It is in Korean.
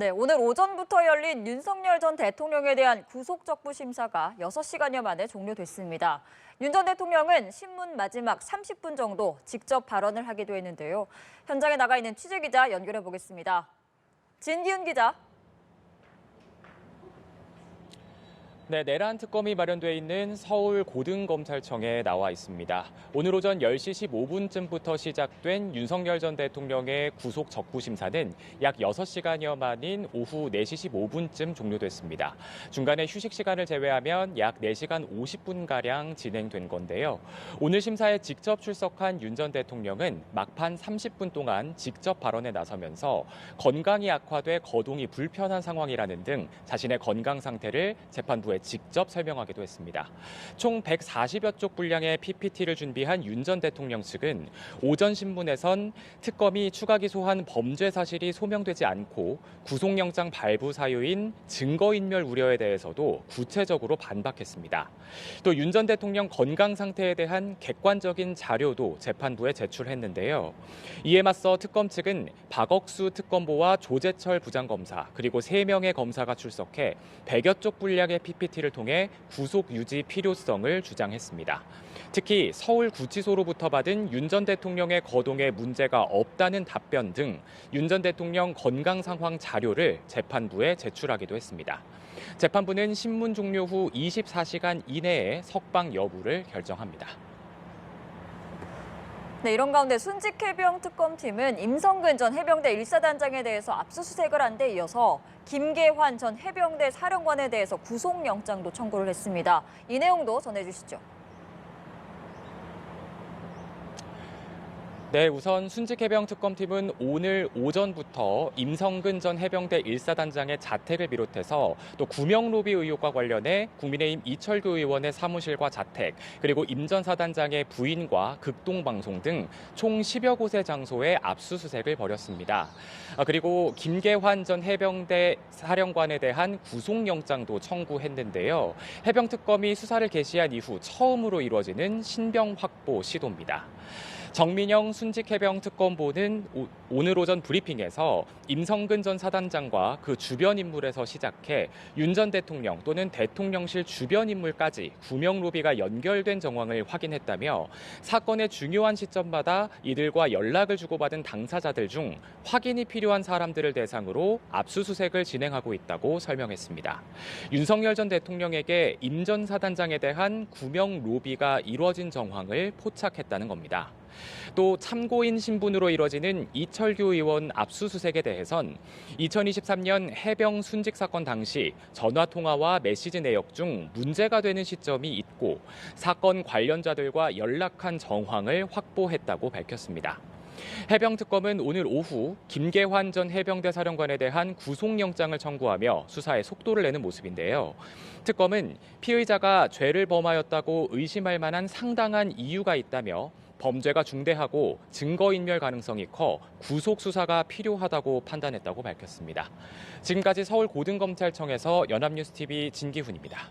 네, 오늘 오전부터 열린 윤석열 전 대통령에 대한 구속적부 심사가 6시간여 만에 종료됐습니다. 윤 전 대통령은 신문 마지막 30분 정도 직접 발언을 하기도 했는데요. 현장에 나가 있는 취재기자 연결해 보겠습니다. 진기훈 기자. 네, 내란 특검이 마련돼 있는 서울 고등검찰청에 나와 있습니다. 오늘 오전 10시 15분쯤부터 시작된 윤석열 전 대통령의 구속 적부 심사는 약 6시간여 만인 오후 4시 15분쯤 종료됐습니다. 중간에 휴식 시간을 제외하면 약 4시간 50분가량 진행된 건데요. 오늘 심사에 직접 출석한 윤 전 대통령은 막판 30분 동안 직접 발언에 나서면서 건강이 악화돼 거동이 불편한 상황이라는 등 자신의 건강 상태를 재판부에 직접 설명하기도 했습니다. 총 140여 쪽 분량의 PPT를 준비한 윤 전 대통령 측은 오전 신문에선 특검이 추가 기소한 범죄 사실이 소명되지 않고 구속영장 발부 사유인 증거인멸 우려에 대해서도 구체적으로 반박했습니다. 또 윤 전 대통령 건강 상태에 대한 객관적인 자료도 재판부에 제출했는데요. 이에 맞서 특검 측은 박억수 특검보와 조재철 부장검사 그리고 3명의 검사가 출석해 100여 쪽 분량의 PPT를 통해 구속 유지 필요성을 주장했습니다. 특히 서울구치소로부터 받은 윤 전 대통령의 거동에 문제가 없다는 답변 등 윤 전 대통령 건강 상황 자료를 재판부에 제출하기도 했습니다. 재판부는 신문 종료 후 24시간 이내에 석방 여부를 결정합니다. 네, 이런 가운데 순직해병 특검팀은 임성근 전 해병대 1사단장에 대해서 압수수색을 한 데 이어서 김계환 전 해병대 사령관에 대해서 구속영장도 청구를 했습니다. 이 내용도 전해주시죠. 네, 우선 순직해병 특검팀은 오늘 오전부터 임성근 전 해병대 1사단장의 자택을 비롯해서 또 구명로비 의혹과 관련해 국민의힘 이철규 의원의 사무실과 자택, 그리고 임 전 사단장의 부인과 극동방송 등 총 10여 곳의 장소에 압수수색을 벌였습니다. 그리고 김계환 전 해병대 사령관에 대한 구속영장도 청구했는데요. 해병특검이 수사를 개시한 이후 처음으로 이루어지는 신병 확보 시도입니다. 정민영 순직해병 특검보는 오늘 오전 브리핑에서 임성근 전 사단장과 그 주변 인물에서 시작해 윤 전 대통령 또는 대통령실 주변 인물까지 구명 로비가 연결된 정황을 확인했다며 사건의 중요한 시점마다 이들과 연락을 주고받은 당사자들 중 확인이 필요한 사람들을 대상으로 압수수색을 진행하고 있다고 설명했습니다. 윤석열 전 대통령에게 임 전 사단장에 대한 구명 로비가 이루어진 정황을 포착했다는 겁니다. 또 참고인 신분으로 이뤄지는 이철규 의원 압수수색에 대해선 2023년 해병 순직 사건 당시 전화통화와 메시지 내역 중 문제가 되는 시점이 있고 사건 관련자들과 연락한 정황을 확보했다고 밝혔습니다. 해병특검은 오늘 오후 김계환 전 해병대 사령관에 대한 구속영장을 청구하며 수사에 속도를 내는 모습인데요. 특검은 피의자가 죄를 범하였다고 의심할 만한 상당한 이유가 있다며 범죄가 중대하고 증거인멸 가능성이 커 구속 수사가 필요하다고 판단했다고 밝혔습니다. 지금까지 서울 고등검찰청에서 연합뉴스TV 진기훈입니다.